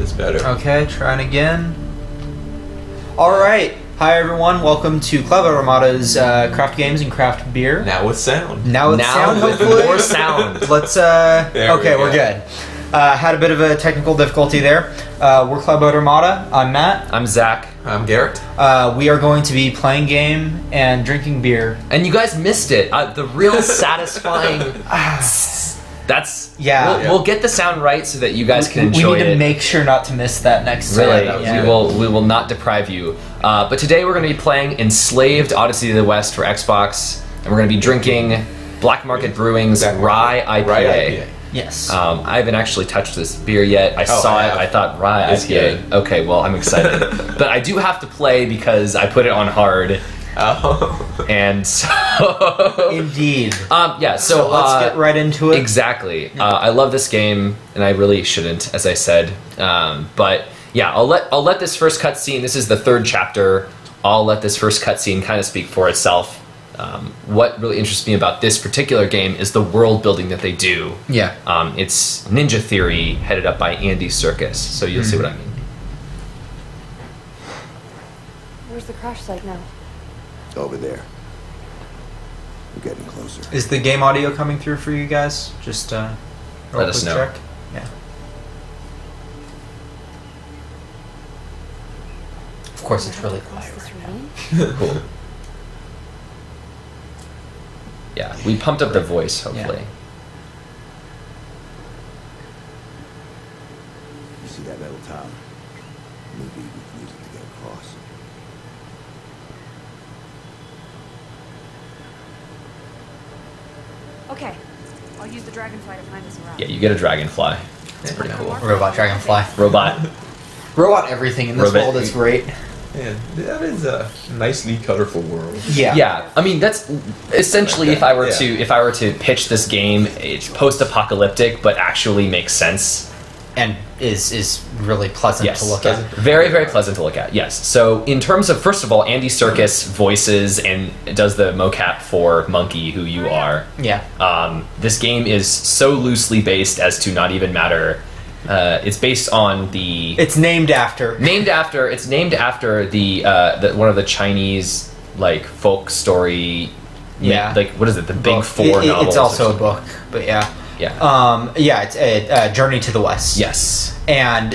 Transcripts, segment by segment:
It's better. Okay, trying again. Alright, hi everyone, welcome to Cloudboat Armada's craft games and craft beer. Now with sound. Now with sound, hopefully. More sound. Let's, okay, we're good. Had a bit of a technical difficulty there. We're Cloudboat Armada. I'm Matt. I'm Zach. I'm Garrett. We are going to be playing game and drinking beer. And you guys missed it. The real satisfying... We'll get the sound right so that you guys can enjoy it. We need to make sure not to miss that next time. Really, Yeah. we will not deprive you. But today we're going to be playing Enslaved, Odyssey to the West for Xbox, and we're going to be drinking Black Market Brewing's Rye IPA. Rye IPA. Yes. I haven't actually touched this beer yet. I saw it. I thought Rye It's IPA. good. Okay, well I'm excited, but I do have to play because I put it on hard. Oh. And so Indeed. Yeah. So let's get right into it. Exactly. I love this game, and I really shouldn't, as I said. But yeah, I'll let this first cutscene. This is the third chapter. I'll let this first cutscene kind of speak for itself. What really interests me about this particular game is the world building that they do. Yeah. It's Ninja Theory, headed up by Andy Serkis. So you'll see what I mean. Where's the crash site now? Over there. We're getting closer. Is the game audio coming through for you guys? Just Let us know. check. Yeah. Of course, it's really quiet This right now. ravine? Cool. Yeah, we pumped up the voice, hopefully. You see that metal tower? Maybe we can use it to get across. Okay, I'll use the dragonfly to find us around. Yeah, you get a dragonfly. It's pretty cool. Robot dragonfly. Robot. Everything in this Robot. world is great. Man, that is a nicely colorful world. Yeah. Yeah, I mean that's essentially if I were to pitch this game, it's post-apocalyptic but actually makes sense. And is really pleasant to look at. Very, very pleasant to look at. Yes. So in terms of, first of all, Andy Serkis voices and does the mocap for Monkey, who you are. Yeah. This game is so loosely based as to not even matter. It's based on the. It's named after. It's named after the one of the Chinese like folk story. Yeah. Like what is it? The Big Book. Four novels. It's also a book, but yeah. Yeah. It's a Journey to the West. Yes. And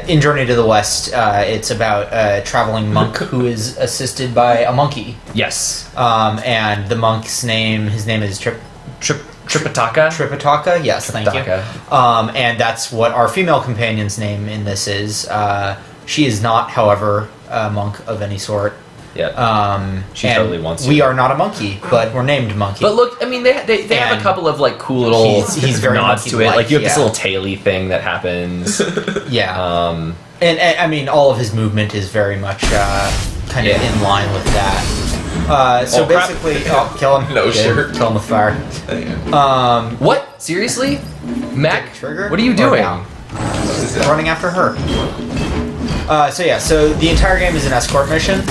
in Journey to the West, it's about a traveling monk who is assisted by a monkey. Yes. And the monk's his name is Tripitaka. Tripitaka. Yes, thank you. Tripitaka. And that's what our female companion's name in this is. She is not, however, a monk of any sort. Yeah. She totally wants to. We are not a monkey, but we're named Monkey. But look, I mean, they have a couple of like cool little he's very nods to it. monkey-like, Like you have this yeah. little taily thing that happens. Yeah. And I mean, all of his movement is very much kind of in line with that. So basically, kill him. No, sure. Kill him with fire. What? Seriously? Mac? Trigger? What are you Or doing? now? Running after her. So the entire game is an escort mission.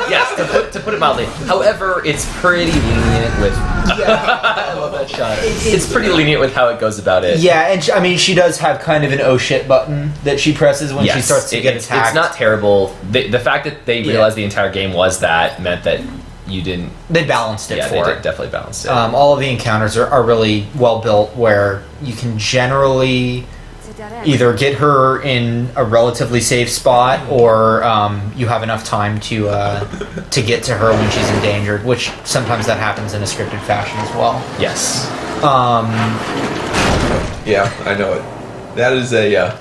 Yes, to put it mildly. However, it's pretty lenient with. I love that shot. It's pretty lenient with how it goes about it. Yeah, and I mean, she does have kind of an oh shit button that she presses when she starts to get attacked. It's not terrible. The fact that they realized the entire game was that meant that you didn't. They balanced it for it. Definitely balanced it. All of the encounters are really well built, where you can generally either get her in a relatively safe spot, or you have enough time to get to her when she's endangered, which sometimes that happens in a scripted fashion as well. Yes. Yeah, I know it. That is a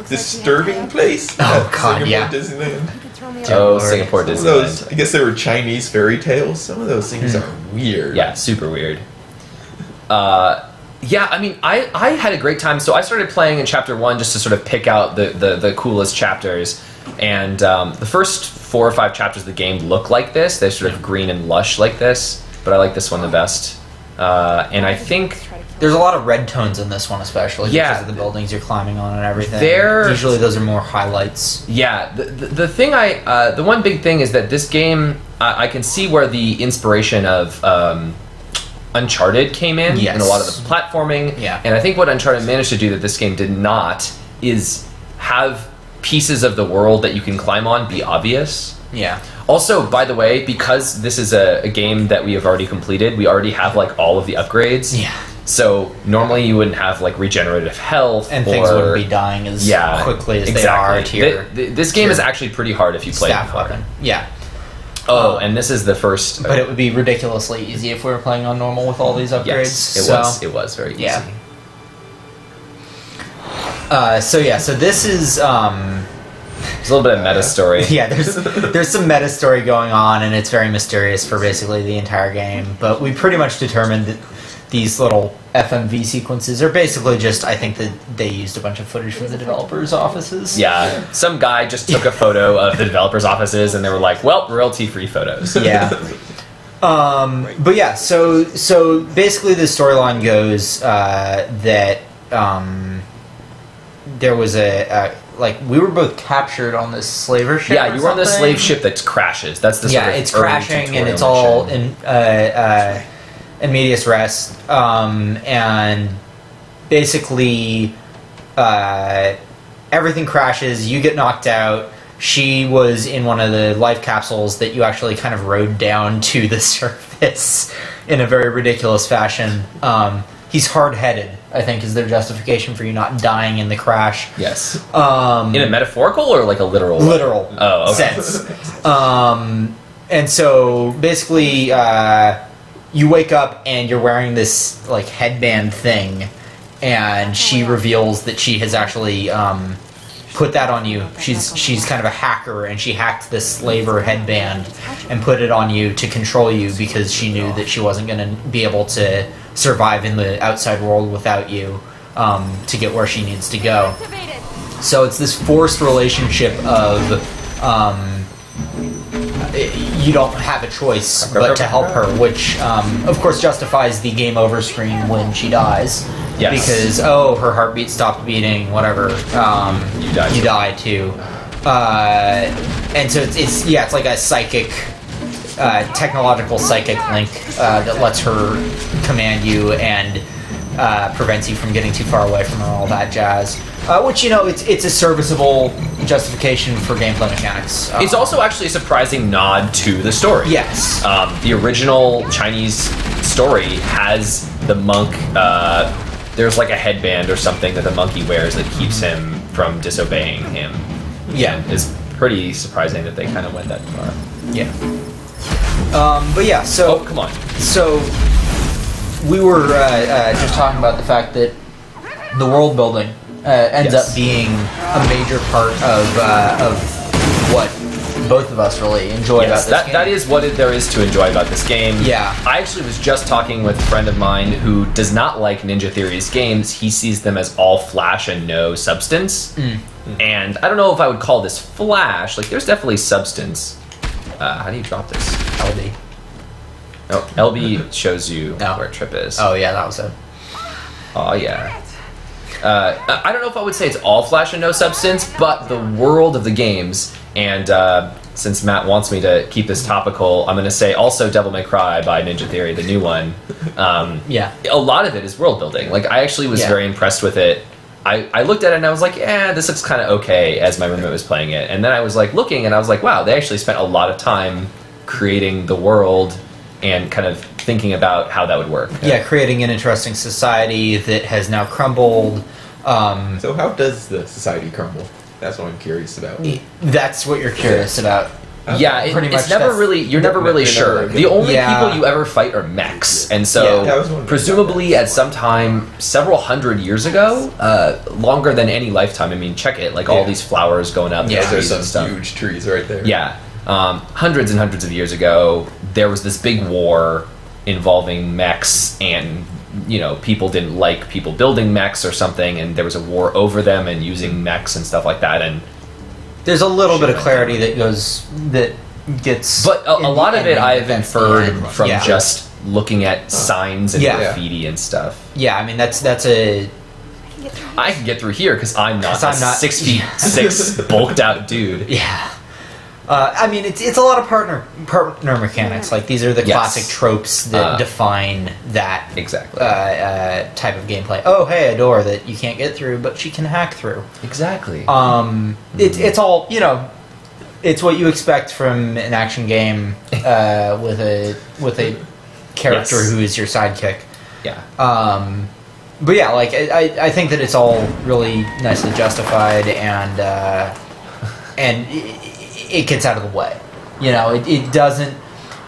disturbing place. Oh, God, Singapore yeah. Disneyland. Oh, Singapore Some of those, Disneyland. I guess they were Chinese fairy tales. Some of those things are weird. Yeah, super weird. Yeah, I mean, I had a great time. So I started playing in Chapter 1 just to sort of pick out the coolest chapters. And the first 4 or 5 chapters of the game look like this. They're sort of green and lush like this. But I like this one the best. And I think... There's a lot of red tones in this one, especially because of the buildings you're climbing on and everything. Usually those are more highlights. Yeah, the thing the one big thing is that this game, I can see where the inspiration of Uncharted came in a lot of the platforming. Yeah. And I think what Uncharted managed to do that this game did not is have pieces of the world that you can climb on be obvious. Yeah. Also, by the way, because this is a game that we have already completed, we already have like all of the upgrades. Yeah. So normally you wouldn't have like regenerative health, and things wouldn't be dying as quickly as they are to your. This game is actually pretty hard if you play staff it weapon. Yeah. Oh, and this is the first. But it would be ridiculously easy if we were playing on normal with all these upgrades. Yes, it was very easy. Yeah. So this is. There's a little bit of meta story. Yeah, there's some meta story going on, and it's very mysterious for basically the entire game. But we pretty much determined that these little FMV sequences are basically just, I think that they used a bunch of footage from the developers' offices. Yeah, some guy just took a photo of the developers' offices, and they were like, "Well, royalty-free photos." Yeah. But yeah, so basically the storyline goes that there was like we were both captured on this slaver ship. Yeah, you were on this slave ship that crashes. That's the sort of it's crashing and it's all in medias res, and basically everything crashes. You get knocked out. She was in one of the life capsules that you actually kind of rode down to the surface in a very ridiculous fashion. He's hard-headed, I think, is their justification for you not dying in the crash. Yes. In a metaphorical or like a literal? Literal sense. And so basically, you wake up and you're wearing this like headband thing, and she reveals that she has actually put that on you. She's kind of a hacker, and she hacked this slaver headband and put it on you to control you because she knew that she wasn't going to be able to survive in the outside world without you to get where she needs to go. So it's this forced relationship of you don't have a choice but to help her, which of course justifies the game over screen when she dies. Yes. Because her heartbeat stopped beating, whatever. You die too. And so it's like a psychic, technological psychic link that lets her command you and prevents you from getting too far away from her, all that jazz. Which, it's a serviceable justification for gameplay mechanics. It's also actually a surprising nod to the story. Yes. The original Chinese story has the monk. There's like a headband or something that the monkey wears that keeps him from disobeying him. Yeah. And it's pretty surprising that they kind of went that far. Yeah. But yeah, so... Oh, come on. So, we were just talking about the fact that the world building ends up being a major part of what both of us really enjoy about this game. That is what there is to enjoy about this game. Yeah. I actually was just talking with a friend of mine who does not like Ninja Theory's games. He sees them as all flash and no substance. And I don't know if I would call this flash. Like, there's definitely substance. How do you drop this? LB. Oh, LB shows you where Trip is. Oh, yeah, that was it. Oh, yeah. I don't know if I would say it's all flash and no substance, but the world of the games, and since Matt wants me to keep this topical, I'm going to say also Devil May Cry by Ninja Theory, the new one. Yeah. A lot of it is world building. Like, I actually was very impressed with it. I looked at it and I was like, this looks kind of okay as my roommate was playing it. And then I was like looking and I was like, wow, they actually spent a lot of time creating the world and kind of thinking about how that would work. Yeah, creating an interesting society that has now crumbled. So how does the society crumble? That's what I'm curious about. That's what you're curious about. Yeah, it's never really. You're never really sure. The only people you ever fight are mechs, and so presumably at some time, several hundred years ago, longer than any lifetime. I mean, check it. Like all these flowers going out. Yeah, there's some huge trees right there. Yeah, hundreds and hundreds of years ago, there was this big war involving mechs, and people didn't like people building mechs or something, and there was a war over them and using mechs and stuff like that, and. There's a little bit of clarity that gets... But a lot of it I've inferred from just looking at signs and graffiti and stuff. Yeah, I mean, that's a... I can get through here because I'm not 6'6" bulked out dude. Yeah. I mean, it's a lot of partner mechanics. Like these are the Yes. classic tropes that define that Exactly. type of gameplay. Oh, hey, a door that you can't get through, but she can hack through. Exactly. It's all, you know, it's what you expect from an action game with a character Yes. who is your sidekick. Yeah. But yeah, like I think that it's all really nicely justified, and it gets out of the way. You know, it doesn't.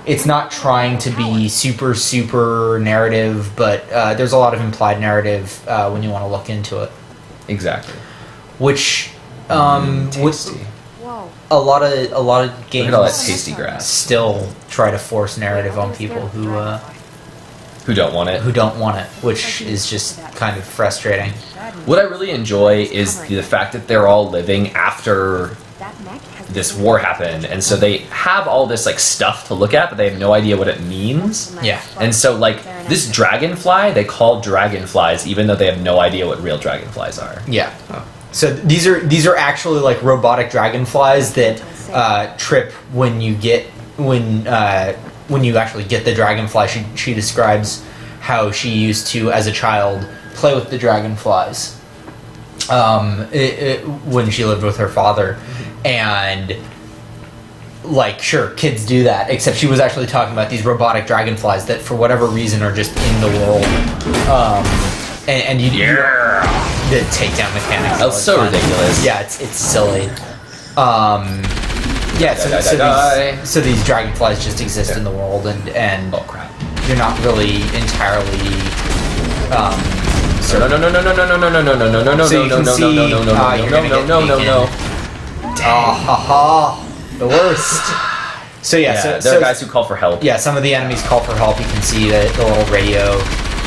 It's not trying to be super narrative, but there's a lot of implied narrative when you want to look into it. Exactly. Which Tasty. Whoa. a lot of Look at all that games tasty grass. still try to force narrative on people who don't want it. don't want it, which is just kind of frustrating. What I really enjoy is the fact that they're all living after That mech has this war happened, and so they have all this like stuff to look at, but they have no idea what it means. Yeah. And so like this dragonfly, they call dragonflies even though they have no idea what real dragonflies are. Yeah. So these are actually like robotic dragonflies that trip when you actually get the dragonfly. She describes how she used to, as a child, play with the dragonflies when she lived with her father, and like, sure, kids do that, except she was actually talking about these robotic dragonflies that for whatever reason are just in the world, and you the takedown mechanics. That's so fun. ridiculous. Yeah, it's silly. Yeah, so these dragonflies just exist in the world, and Oh crap. you're not really entirely. No no no no no no no no no no no no no no So you no can no see, no no no you're no gonna no get no no no. The worst. So yeah, Yeah, there so are guys who call for help. yeah, some of the enemies call for help. You can see the little radio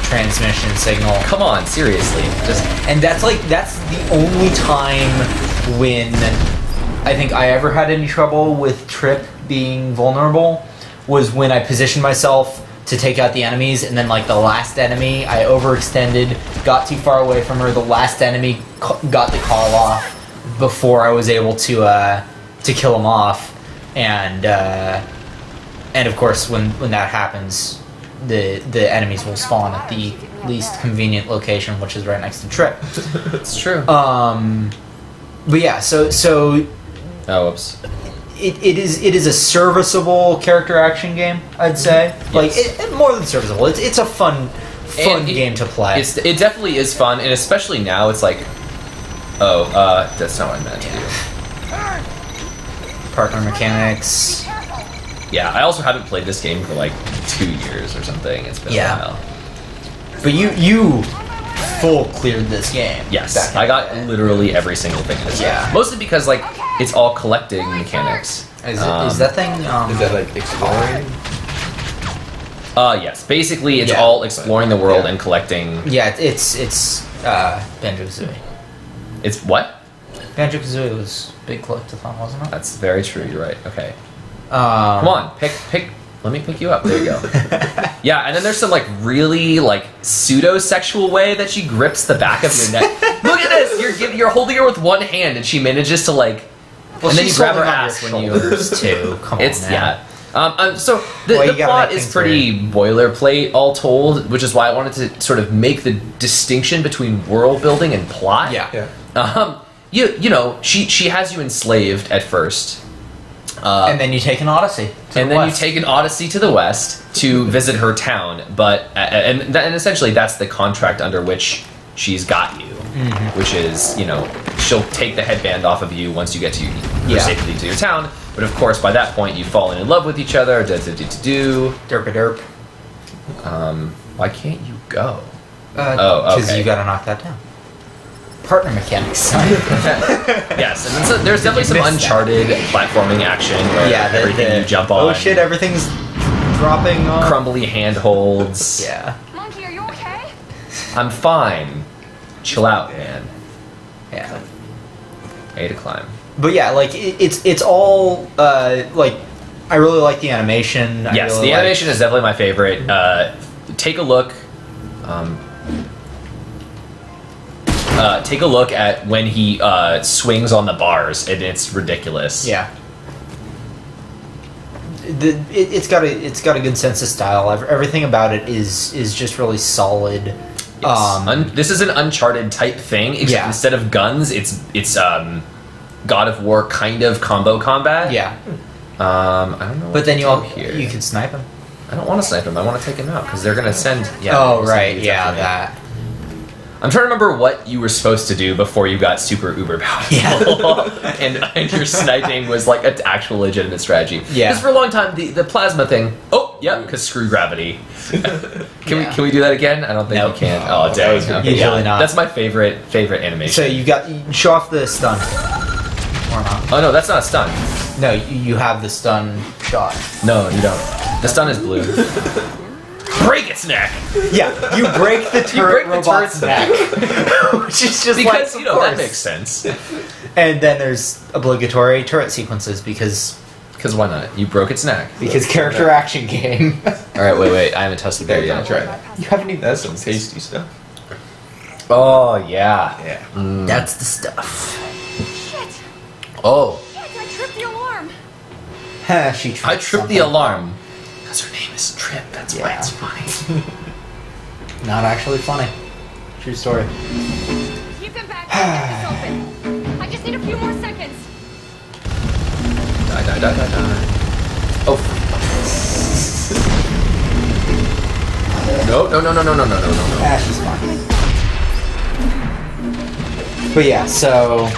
transmission signal. Come on, seriously. Just And that's the only time when I think I ever had any trouble with Trip being vulnerable was when I positioned myself to take out the enemies, and then like the last enemy, I overextended, got too far away from her. The last enemy got the call off before I was able to kill him off, and of course when that happens, the enemies will spawn at the least convenient location, which is right next to Trip. it's true. But yeah, so Oh, whoops. it is a serviceable character action game, I'd say. Like Yes. more than serviceable. It's a fun And game to play. It definitely is fun, and especially now, it's like, that's not what I meant to do. Partner mechanics. Yeah, I also haven't played this game for like 2 years or something. It's been Yeah. a while. But you full cleared this game. Yes, back in I the got day. literally every single thing in this Yeah. game. Mostly because like it's all collecting mechanics. Is that thing? Is that like exploring? Yes, basically it's Yeah. all exploring the world Yeah. and collecting. Yeah, it's Banjo-Kazooie. It's what? Banjo-Kazooie was big collectathon, wasn't it? That's very true. You're right. Okay, Come come on, pick. Let me pick you up. There you go. Yeah, and then there's some like really like pseudo-sexual way that she grips the back of your neck. Look at this! You're holding her with one hand, and she manages to like. Well, and then you she's grab her holding on ass your when you. shoulders, too. Come It's on, man. yeah. So Well, the you gotta plot make is things pretty boilerplate, all told, which is why I wanted to sort of make the distinction between world building and plot. Yeah. Yeah. You know, she has you enslaved at first, And then you take an Odyssey. and then you take an Odyssey to the west to visit her town. But and essentially that's the contract under which she's got you, which is she'll take the headband off of you once you get to your safely to your town. But of course, by that point, you've fallen in love with each other. Derp-a-derp. Why can't you go? Because okay. you gotta knock that down. Partner mechanics. Yes, and then there's definitely some missed Uncharted platforming action where everything you jump on. Oh shit, everything's dropping off. Crumbly handholds. Yeah. Monkey, are you okay? I'm fine. Chill out, man. Yeah. A to climb. But yeah, like it's all like I really like the animation. Yes, the animation is definitely my favorite. Take a look. Take a look at when he swings on the bars, and it's ridiculous. Yeah. it's got a good sense of style. Everything about it is just really solid. Yes. This is an Uncharted type thing, except instead of guns, it's God of War kind of combo combat. Yeah. I don't know. But then here. you can snipe him. I don't want to snipe him. I want to take him out because they're gonna send. Yeah. Oh right. Yeah. That. I'm trying to remember what you were supposed to do before you got super uber powerful, and your sniping was like an actual legitimate strategy. Yeah. Because for a long time, the plasma thing. Oh, yep. Because screw gravity. Can we do that again? I don't think we can. Oh, dang. Usually not. That's my favorite animation. So you show off the stun. Or not? Oh no, that's not a stun. No, you have the stun shot. No, you don't. The stun is blue. Break its neck. Yeah, you break the turret robot's neck, which is just because like, that makes sense. And then there's obligatory turret sequences because why not? You broke its neck. Because character action game. All right, wait. I haven't tested that yet. Try it. You haven't even. That's some tasty stuff. Oh yeah. Yeah. That's the stuff. Shit! Oh. Shit! I tripped the alarm. I tripped the alarm. Because her name is Trip. That's why it's funny. Not actually funny. True story. Keep them back. Get this open. I just need a few more seconds. Die. Oh. No. Ash is fine. But yeah, so.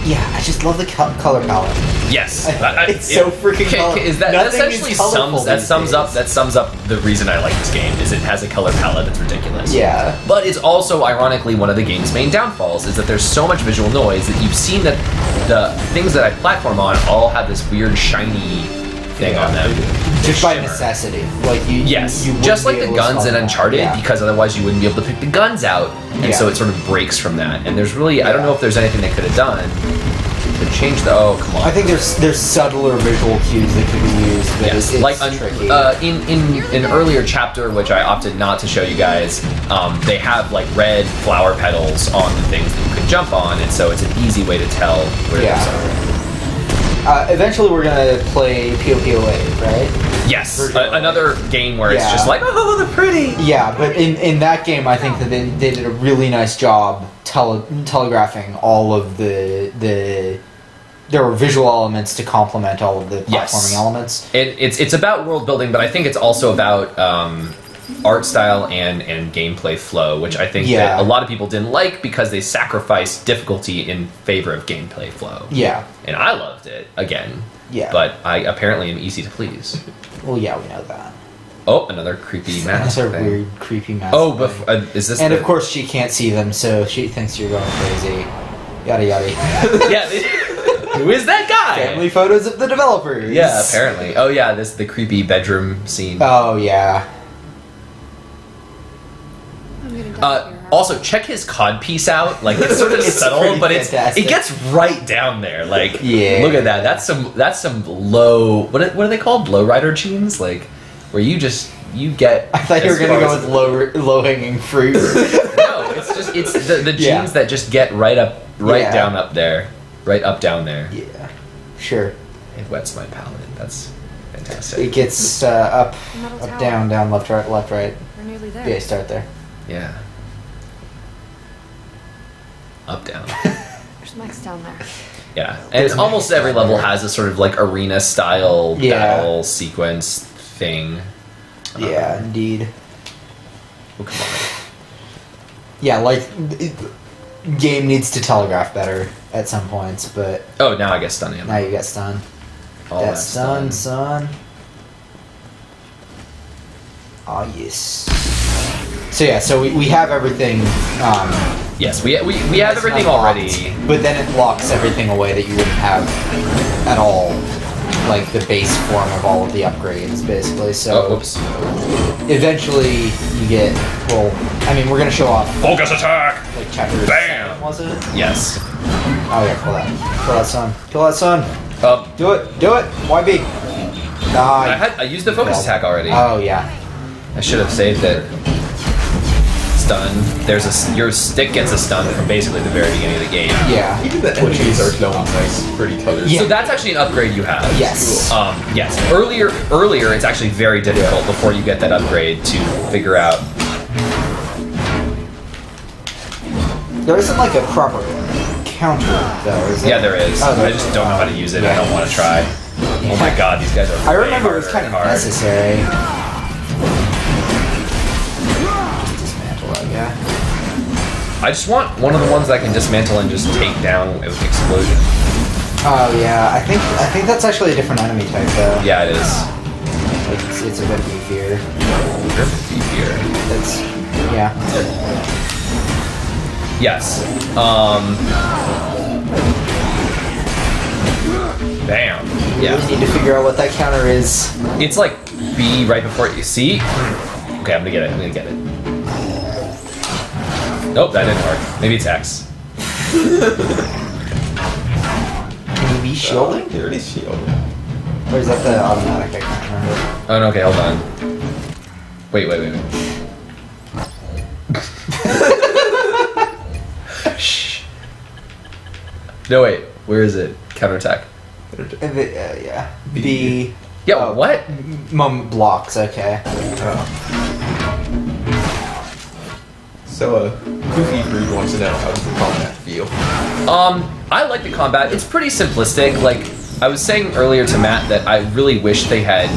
Yeah, I just love the color palette. Yes, It's so freaking colorful. Is that Nothing essentially is colorful sums up the reason I like this game is it has a color palette that's ridiculous. Yeah. But it's also ironically one of the game's main downfalls is that there's so much visual noise that you've seen that the things that I platform on all have this weird shiny thing on them. Just by necessity. Like you just like wouldn't the be able to guns in solve that. Uncharted, Yeah. because otherwise you wouldn't be able to pick the guns out, and so it sort of breaks from that. And there's really I don't know if there's anything they could have done to change the. Oh come on! I think there's subtler visual cues that could be used, but it's like tricky. in an earlier chapter, which I opted not to show you guys, they have like red flower petals on the things that you could jump on, and so it's an easy way to tell where those are. Eventually, we're gonna play POPOA, right? Yes, another game where it's just like, oh, they're pretty. Yeah, but in that game, I think that they did a really nice job telegraphing all of the there were visual elements to complement all of the platforming elements. It's about world building, but I think it's also about art style and gameplay flow, which I think that a lot of people didn't like because they sacrificed difficulty in favor of gameplay flow. Yeah. And I loved it, again. Yeah. But I apparently am easy to please. Well, yeah, we know that. Oh, another creepy mask. Another weird, creepy mask. Oh, is this And of course she can't see them, so she thinks you're going crazy. Yada yada. Yeah. Who is that guy? Family photos of the developers. Yeah, apparently. Oh yeah, the creepy bedroom scene. Oh yeah. Also, check his codpiece out. Like it's sort of subtle, but it gets right down there. Like, look at that. That's some low. What are they called? Lowrider jeans, like where you get. I thought you were gonna go with low hanging fruit. No, it's the jeans that just get right down up there, right up down there. Yeah, sure. It wets my palate. That's fantastic. It gets up, down, left, right. We're nearly there. Yeah, start there. Yeah. Up, down. There's Mike's down there. Yeah, and almost every level has a sort of like arena style battle sequence thing. Yeah, indeed. Oh, come on. Yeah, like game needs to telegraph better at some points, but oh, now I get stun ammo. now you get stun. All That's stun, son. Oh yes. So yeah, so we have everything. Yes, we have everything already. But then it locks everything away that you wouldn't have at all, like the base form of all of the upgrades, basically. So whoops. Eventually you get. Well, I mean, we're gonna show off. Focus attack. Like chapter. Bam. Was it? Yes. Oh yeah, kill that son. Kill that son. Do it. YB. Die. I used the focus attack already. Oh yeah. I should have saved it. stun, your stick gets a stun from basically the very beginning of the game. Yeah. Even the enemies are showing nice, pretty colors. Yeah. So that's actually an upgrade you have. Yes. Yes. Earlier, it's actually very difficult before you get that upgrade to figure out. There isn't like a proper counter though, is there? Yeah, there is. Oh, I just don't know how to use it. I don't want to try. Oh my god, these guys are. I way remember it was harder kind of and hard. necessary. Just dismantle that guy. I just want one of the ones that I can dismantle and just take down with an explosion. Oh yeah, I think that's actually a different enemy type though. Yeah, it is. It's a bit beefier. Beefier. That's yeah. Yes. Bam. You Yeah. really need to figure out what that counter is. It's like B right before you see. Okay, I'm gonna get it. Nope, that didn't work. Maybe it's X. Can you be shielding? He already shielded. Or is that the automatic? I can't remember. Oh no, okay, hold on. Wait. Shh. No, wait. Where is it? Counterattack. Yeah. B. Yeah, Oh. what? Blocks, okay. So, Goofy Brood wants to know, how does the combat feel? I like the combat. It's pretty simplistic. Like, I was saying earlier to Matt that I really wish they had,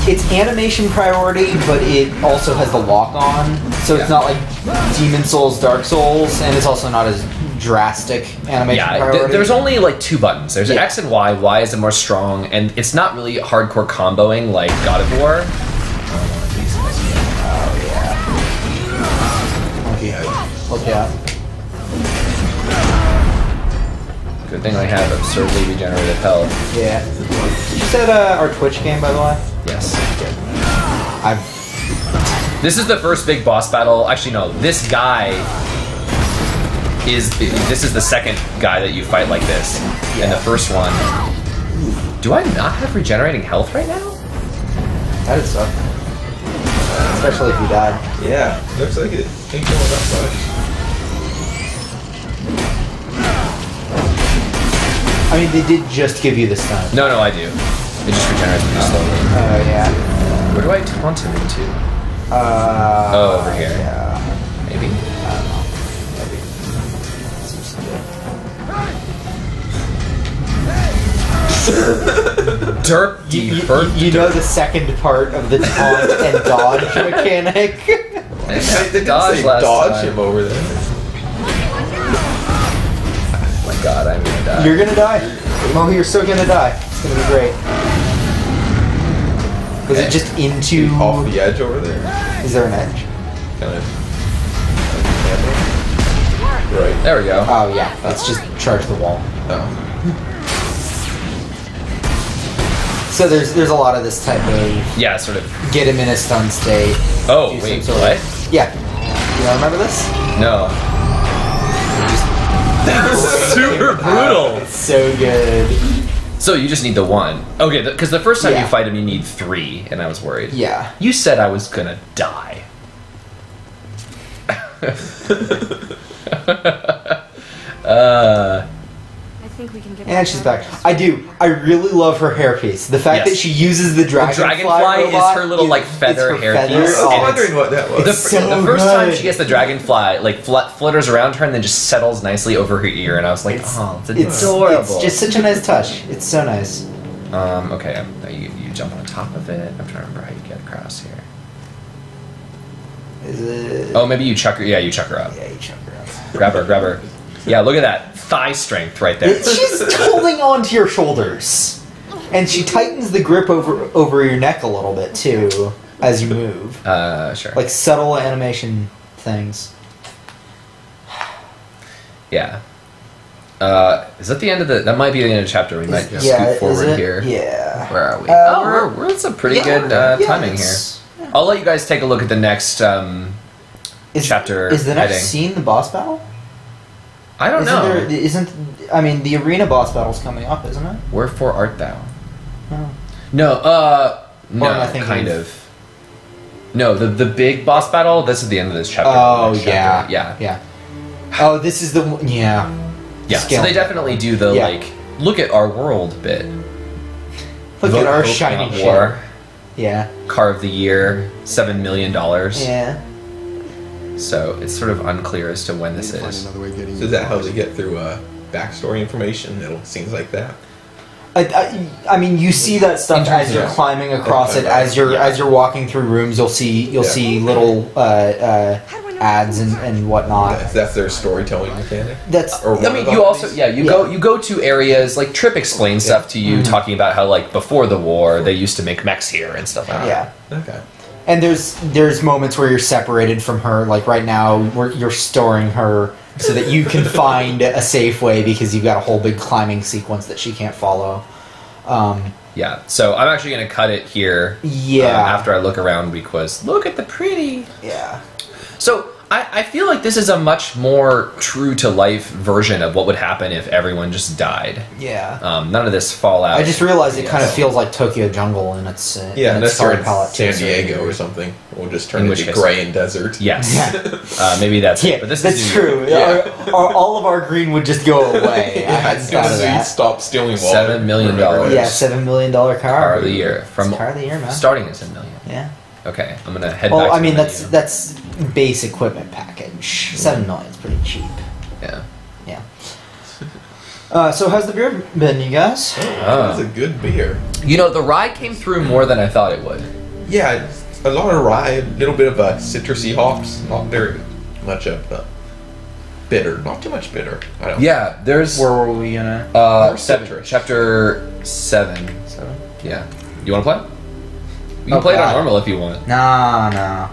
It's animation priority, but it also has the lock on, so it's Yeah. not like Demon Souls, Dark Souls, and it's also not as drastic animation yeah, priority. there's only like two buttons. There's an Yeah. X and Y. Y is the more strong, and it's not really hardcore comboing like God of War. Look out. Good thing I have absurdly regenerative health. Yeah. You said our Twitch game, by the way? Yes. This is the first big boss battle. Actually, no. This is the second guy that you fight like this. Yeah. And the first one. Do I not have regenerating health right now? That'd suck. Especially if you died. Yeah, looks like it ain't going that much. I mean, they did just give you the stun. No, I do. It just regenerates pretty slowly. Oh, yeah. Where do I taunt him into? Over here. Yeah. Maybe. I don't know. Maybe. Seems good. Derp, You know the second part of the taunt and dodge mechanic? They didn't say dodge him over there. Oh my god, I'm gonna die. You're gonna die. Well, you're still gonna die. It's gonna be great. Was it just into... Off the edge over there? Is there an edge? Kind of. Right. There we go. Oh yeah, let's just charge the wall. Oh. So there's a lot of this type of Yeah, sort of. get him in a stun state. Oh, do some wait, sort what? of- yeah. You don't remember this? No. That was super brutal. It's so good. So you just need the one. Okay, because the first time Yeah. you fight him, you need 3, and I was worried. Yeah. You said I was gonna die. I think we can get And she's back. I really love her hairpiece. The fact Yes. that she uses the dragonfly robot is her little like feather her hairpiece. feather. I was Oh, wondering what that was. The so first time good. she gets the dragonfly, like flutters around her and then just settles nicely over her ear, and I was like, oh, it's adorable. It's just such a nice touch. It's so nice. Okay, you jump on top of it. I'm trying to remember how you get across here. Is it? Oh, maybe you chuck her. Yeah, you chuck her up. Yeah, you chuck her up. Grab her. Yeah, look at that thigh strength right there. She's holding on to your shoulders, and she tightens the grip over your neck a little bit too as you move. Sure. Like subtle animation things. Yeah. Is that the end of the? That might be the end of the chapter. We might just scoot forward here. Yeah. Where are we? We're- That's a pretty yeah, good yeah, timing it's- here. I'll let you guys take a look at the next chapter. Is the next heading. scene the boss battle? I don't know. I mean, the arena boss battle's coming up, isn't it? Wherefore art thou? Oh. No, Or am I no, thinking kind of- of. No, the big boss battle. This is the end of this chapter. Oh Next yeah, chapter. yeah. Oh, this is the one. Yeah. Yeah. So Scale. they definitely do the Yeah. like look at our world bit. Look Vote at our Hope, shiny Not shit. War. Yeah. Car of the year, $7 million. Yeah. So it's sort of unclear as to when this is. So is that how they get through backstory information? It seems like that. I mean, you see that stuff as you're climbing across it. As you're walking through rooms, you'll see little ads and whatnot. That's their storytelling mechanic. That's. Or I mean, you also you go to areas like Trip explains stuff to you, talking about how like before the war they used to make mechs here and stuff like that. Yeah. Okay. And there's moments where you're separated from her. Like right now, where you're storing her so that you can find a safe way because you've got a whole big climbing sequence that she can't follow. Yeah. So I'm actually going to cut it here. Yeah. After I look around because look at the pretty. Yeah. So I feel like this is a much more true to life version of what would happen if everyone just died. Yeah. None of this Fallout. I just realized it kind of feels like Tokyo Jungle in its in Unless its you're story in palette San too, Diego so- or something, we'll just turn In which into case- gray and desert. Yes. Yeah. Maybe that's Yeah, it. But this that's is New York. true. Yeah. All of our green would just go away. I Yeah, hadn't as soon thought of as we that. stop stealing water. $7 million. Yeah, $7 million car. Car of the year from It's car of the year, man. starting at $10 million. Yeah. Okay, I'm gonna head back. Well, to I mean the that's menu. base equipment package. $7 million is pretty cheap. Yeah. Yeah. So how's the beer been, you guys? That's a good beer. You know, the rye came through more than I thought it would. Yeah, a lot of rye, a little bit of citrusy hops, not very much of bitter, not too much bitter. I don't. Yeah, there's Where were we gonna? More seven, citrus. chapter 7. 7? Yeah. You want to play? You can Oh, play it on God. normal if you want. Nah.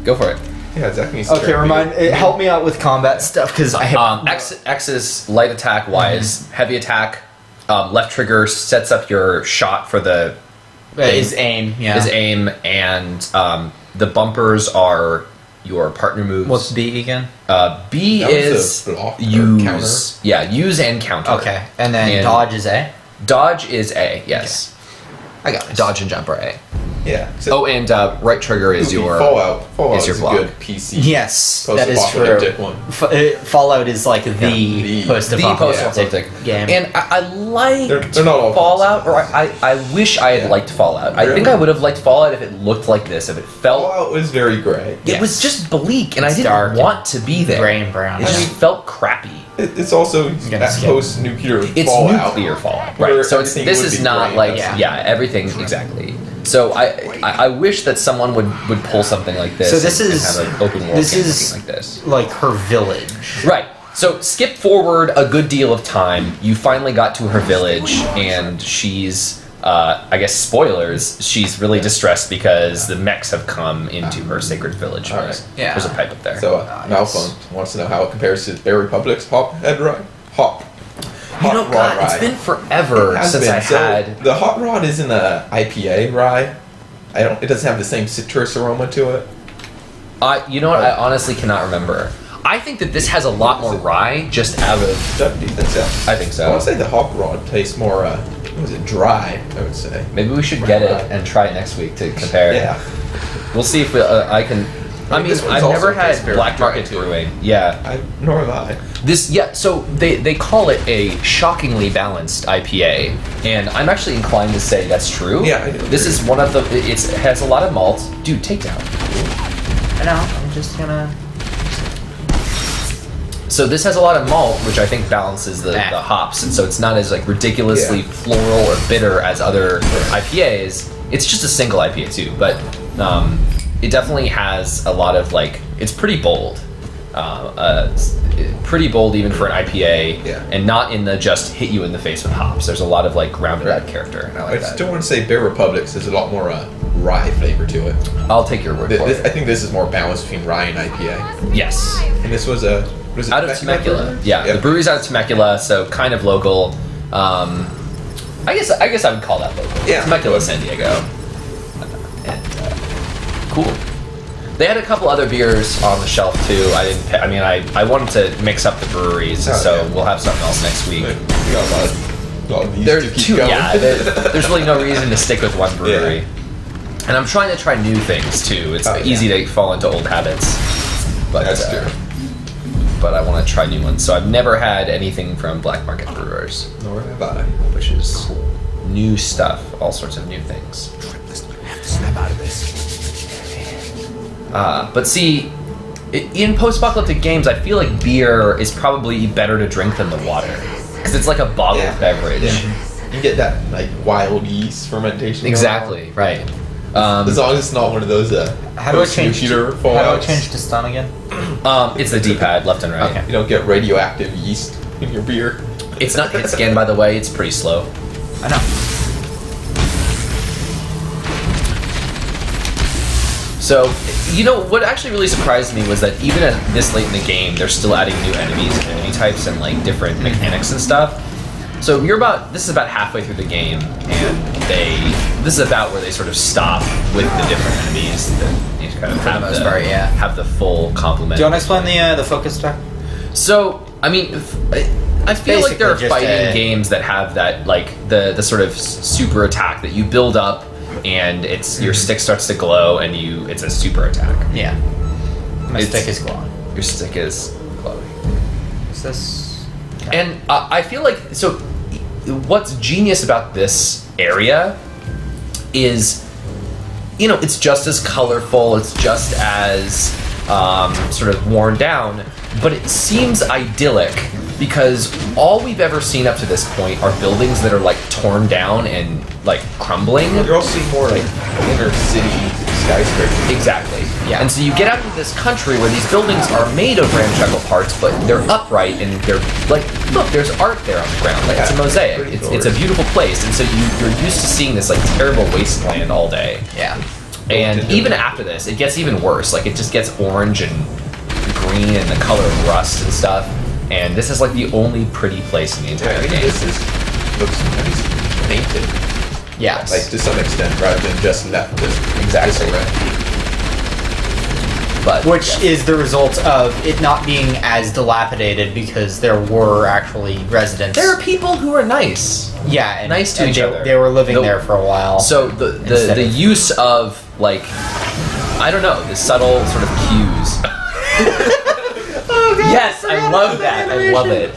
Go for it. Yeah, Zach Okay, help me out with combat stuff because I have. X is light attack, Y is heavy attack. Left trigger sets up your shot for the is aim. Yeah. is aim, and the bumpers are your partner moves. What's B again? B That was is a block or use. Yeah, use and counter. Okay, and then dodge is A. Dodge is A. Yes. I got this. Dodge and jump are A. Yeah. Oh, and right trigger is your Fallout. Fallout is your is block. a good PC. Yes, that is true. Post-apocalyptic one. Fallout is like the the post-apocalyptic game. And I like They're not all Fallout, or I wish I had liked Fallout. I think I would have liked Fallout if it looked like this, if it felt. Fallout was very gray. It was just bleak, and It's I didn't dark want to be there. gray and brown. It just felt crappy. It's also gonna that skip. post-nuclear It's Fallout. nuclear Fallout, Where right? So it's, everything this would is be not gray. like That's- everything exactly. So I wish that someone would pull something like this. So this and is- have an open world this game is- looking like this. like her village. Right. So skip forward a good deal of time. You finally got to her village, and she's, I guess, spoilers. She's really distressed because the mechs have come into her sacred village. All right. Yeah. There's a pipe up there. So Malphone wants to know how it compares to Bear Republic's Hop Head Rye. you know, Hot God, Rod it's Rye. been forever It has since been. I So, had. the Hot Rod isn't a IPA rye. It doesn't have the same citrus aroma to it. You know what? I honestly cannot remember. I think that this has a lot more rye just out of. Do you think so? I think so. I want to say the Hot Rod tastes more, what is it, dry, I would say. Maybe we should get it and try it next week to compare. Yeah. We'll see if I can. I mean, this one's I've also never had tastes very Black dry, Market too. Brewing. Yeah. Nor have I. So they call it a shockingly balanced IPA, and I'm actually inclined to say that's true. Yeah, I do This agree. is one of the. It has a lot of malt. Dude, take down. I know. I'm just gonna. So this has a lot of malt, which I think balances the hops, and so it's not as like ridiculously floral or bitter as other IPAs. It's just a single IPA too, but it definitely has a lot of like. It's pretty bold. Pretty bold even for an IPA, and not in the just hit you in the face with hops. There's a lot of like grounded out character, and I like I that. still want to say Bear Republic's has a lot more rye flavor to it. I'll take your word for I it. think this is more balanced between rye and IPA. Yes, And this was a... Was it out of Temecula. Yeah, Yeah. the brewery's out of Temecula, so kind of local. I guess I would call that local. Yeah. Temecula, San Diego. And cool. They had a couple other beers on the shelf too. I wanted to mix up the breweries, Oh, so yeah. we'll have something else next week. We got a lot of these There's to keep two. going. Yeah, there's really no reason to stick with one brewery. And I'm trying to try new things too. It's Oh, easy yeah. to fall into old habits. But, That's true. But I want to try new ones. So I've never had anything from Black Market Brewers, Nor have I. which is new stuff, all sorts of new things. Listen, we have to snap out of this. But see, in post-apocalyptic games, I feel like beer is probably better to drink than the water. Because it's like a bottled beverage. Yeah. You can get that like wild yeast fermentation. Exactly, right. As long as it's not one of those How do I change? shooter How do I fallouts. change to stun again? It's the D-pad, left and right. Okay. You don't get radioactive yeast in your beer. It's not hit scan, by the way. It's pretty slow. I know. So, you know, what actually really surprised me was that even at this late in the game, they're still adding new enemies and enemy types and like different mechanics and stuff. So this is about halfway through the game, and this is about where they sort of stop with the different enemies that you kind of have most part, yeah. have the full complement. Do you want to explain the focus attack? So, I mean, I feel like there are Basically just fighting a- games that have that, like, the sort of super attack that you build up and your stick starts to glow and it's a super attack. Yeah. My It's- stick is glowing. Your stick is glowing. Is this? And I feel like, so what's genius about this area is, you know, it's just as colorful, it's just as sort of worn down, but it seems idyllic because all we've ever seen up to this point are buildings that are like torn down and like crumbling. You're also seeing more like inner city skyscrapers. Exactly. Yeah. And so you get out into this country where these buildings are made of ramshackle parts, but they're upright and they're like, look, there's art there on the ground. Like it's a Yeah, mosaic. pretty It's a cool. beautiful place, and so you're used to seeing this like terrible wasteland all day. Yeah. And even after this, it gets even worse. Like it just gets orange and green and the color of rust and stuff. And this is like the only pretty place in the Yeah, entire I think game. this looks nice painted, Yes. like to some extent, rather than just left this Exactly. disarray. But Which is the result of it not being as dilapidated because there were actually residents. there are people who are nice. yeah, and, nice to and each they, other. They were living The- there for a while. So the Instead of- use of like, I don't know, the subtle sort of cues. Yes, I love that. I love it.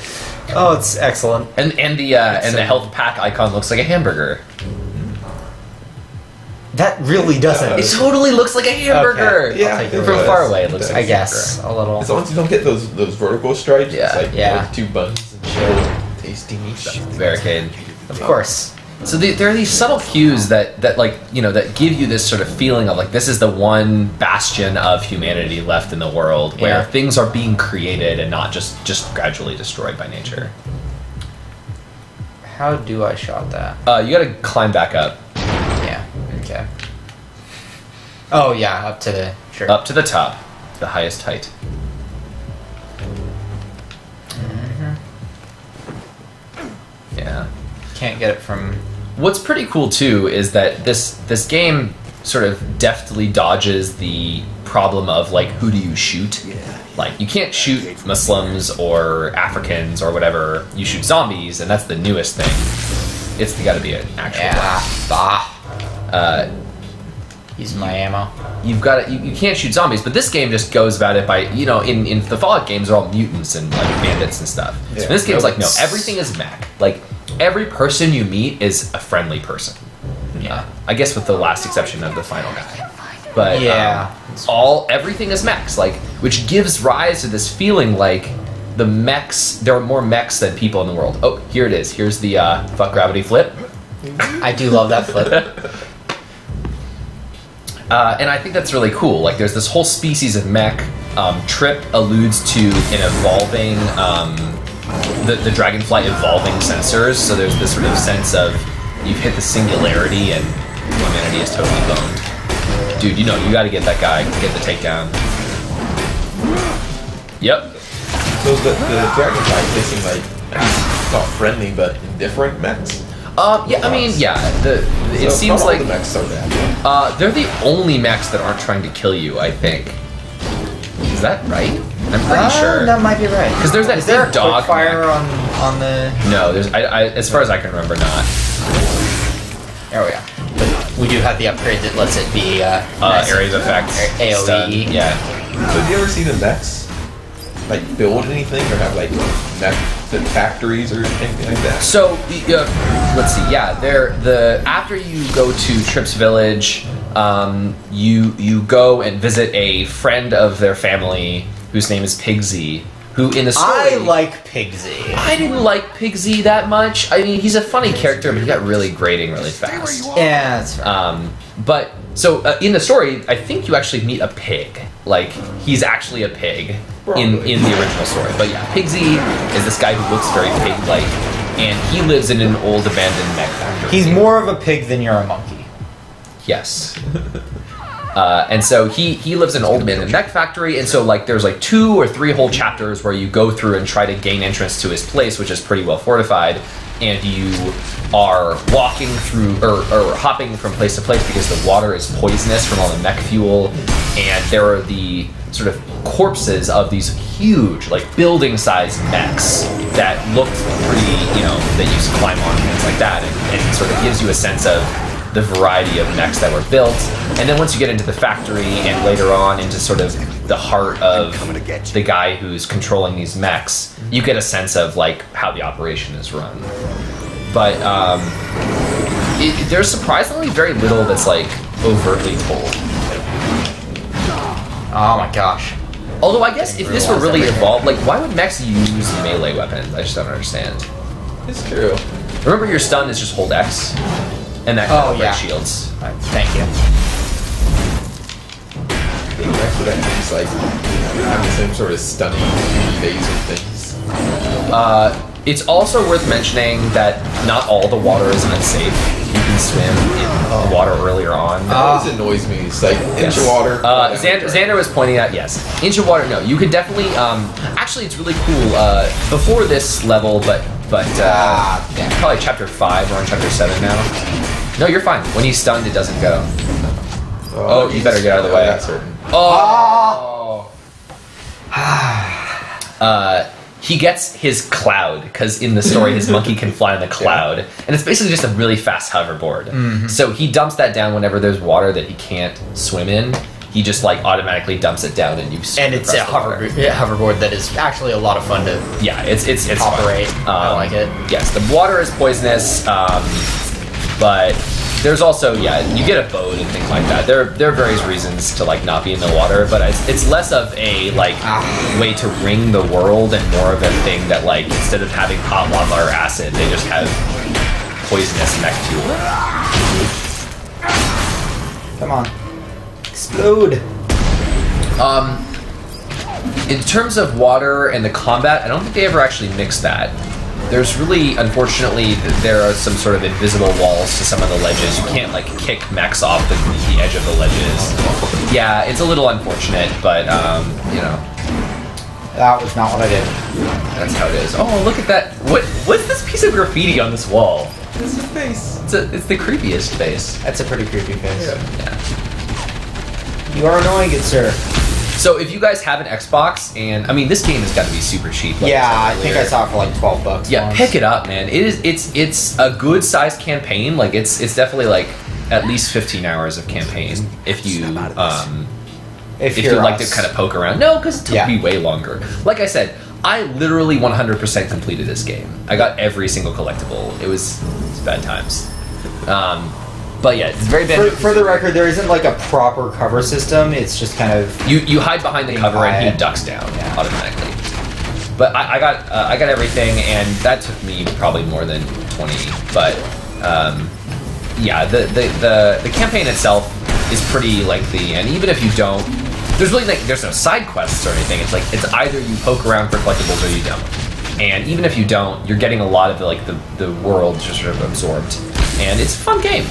oh, it's excellent. And the health pack icon looks like a hamburger. That really doesn't. It totally looks like a hamburger. Okay. Yeah, I'll take it From with far this. away, it looks like I a guess a little. As long as you don't get those vertical stripes, Yeah. it's like Yeah. like two buns and shit. Tasty meat. Barricade. Of course. So there are these subtle cues that like, you know, that give you this sort of feeling of like this is the one bastion of humanity left in the world where Yeah. things are being created and not just gradually destroyed by nature. How do I shot that? You got to climb back up. Yeah. Okay. Oh yeah, up to the sure. Up to the top, the highest height. Yeah. Can't get it from. What's pretty cool too is that this game sort of deftly dodges the problem of like who do you shoot? Like you can't shoot Muslims or Africans or whatever. You shoot zombies, and that's the newest thing. It's got to be an actual. Yeah. Bah. one. Using my ammo. You've got to, you can't shoot zombies, but this game just goes about it by, you know, in the Fallout games are all mutants and like bandits and stuff. Yeah. So this game's like, no, everything is mech. Like every person you meet is a friendly person. Yeah. I guess with the last exception of the final guy. But Yeah. everything is mechs, like, which gives rise to this feeling like the mechs, there are more mechs than people in the world. Oh, here it is. Here's the fuck gravity flip. I do love that flip. And I think that's really cool. Like, there's this whole species of mech. Trip alludes to an evolving, the Dragonfly evolving sensors. So there's this sort of sense of you've hit the singularity and humanity is totally boned. Dude, you know, you got to get that guy, get the takedown. Yep. So the Dragonfly facing like not friendly but indifferent mechs. Yeah, I mean, yeah. It So seems not all like the mechs are bad. they're the only mechs that aren't trying to kill you. I think. Is that right? I'm pretty sure. That might be right. 'Cause there's that Is there big a dog fire mech. on the? No, there's. I as far as I can remember, not. There we go. We do have the upgrade that lets it be area of effect. AoE. stun. Yeah. So have you ever seen the mechs like build anything or have like mech factories or anything like that? So let's see. Yeah, after you go to Tripp's village, you go and visit a friend of their family whose name is Pigsy. Who in the story? I like Pigsy. I didn't like Pigsy that much. I mean, he's a funny character, but he got really grating really fast. Yeah, that's right. But so in the story, I think you actually meet a pig. Like he's actually a pig in the original story. But yeah, Pigsy is this guy who looks very pig-like, and he lives in an old abandoned mech factory. He's more of a pig than you're a monkey. Yes. And so he lives in an old abandoned mech factory, and so like there's like 2 or 3 whole chapters where you go through and try to gain entrance to his place, which is pretty well fortified, and you are walking through or hopping from place to place because the water is poisonous from all the mech fuel, and there are the sort of corpses of these huge, like building-sized mechs that look pretty, that you can climb on and things like that, and it sort of gives you a sense of the variety of mechs that were built. And then once you get into the factory and later on into sort of the heart of the guy who's controlling these mechs, you get a sense of like how the operation is run. But there's surprisingly very little that's like overtly told. Oh my gosh. Although I guess if this were really evolved, like why would mechs use melee weapons? I just don't understand. It's true. Remember your stun is just hold X? And that breaks shields. Right, thank you. I think mechs would actually like have the same sort of stunning phaser things. It's also worth mentioning that not all the water is unsafe. You can swim in the water earlier on. That always annoys me. It's like inch of water. Xander was pointing out, yes, inch of water. No, you can definitely. Actually, it's really cool. Before this level, but probably chapter 5. We're on chapter 7 now. No, you're fine. When he's stunned, it doesn't go. Oh, you better get out of the way. That's certain. Oh. He gets his cloud, because in the story his monkey can fly on the cloud, and it's basically just a really fast hoverboard. So he dumps that down whenever there's water that he can't swim in. He just like automatically dumps it down, and you swim. And it's a hoverboard that is actually a lot of fun to it's operate. I like it. Yes, the water is poisonous, but there's also you get a boat and things like that. There are various reasons to like not be in the water, but it's less of a like way to ring the world and more of a thing that like instead of having hot lava or acid, they just have poisonous mech fuel. Come on, explode. In terms of water and the combat, I don't think they ever actually mixed that. There's really, unfortunately, there are some sort of invisible walls to some of the ledges. You can't, like, kick mechs off the edge of the ledges. Yeah, it's a little unfortunate, but, That was not what I did. That's how it is. Oh, look at that. What's this piece of graffiti on this wall? It's his face. It's the creepiest face. That's a pretty creepy face. Yeah. You are annoying, good sir. So if you guys have an Xbox, and I mean this game has got to be super cheap. Like I think I saw it for like $12. Yeah, pick it up, man. It's a good sized campaign. Like it's definitely like at least 15 hours of campaign if you if you like to kind of poke around. No, because it took me way longer. Like I said, I literally 100% completed this game. I got every single collectible. It's bad times. But yeah, it's very bad. For the record, there isn't like a proper cover system. It's just kind of you hide behind the cover and he ducks down automatically. But I got everything, and that took me probably more than 20. But the campaign itself is pretty lengthy, and even if you don't, there's no side quests or anything. It's like it's either you poke around for collectibles or you don't. And even if you don't, you're getting a lot of the world just sort of absorbed, and it's a fun game.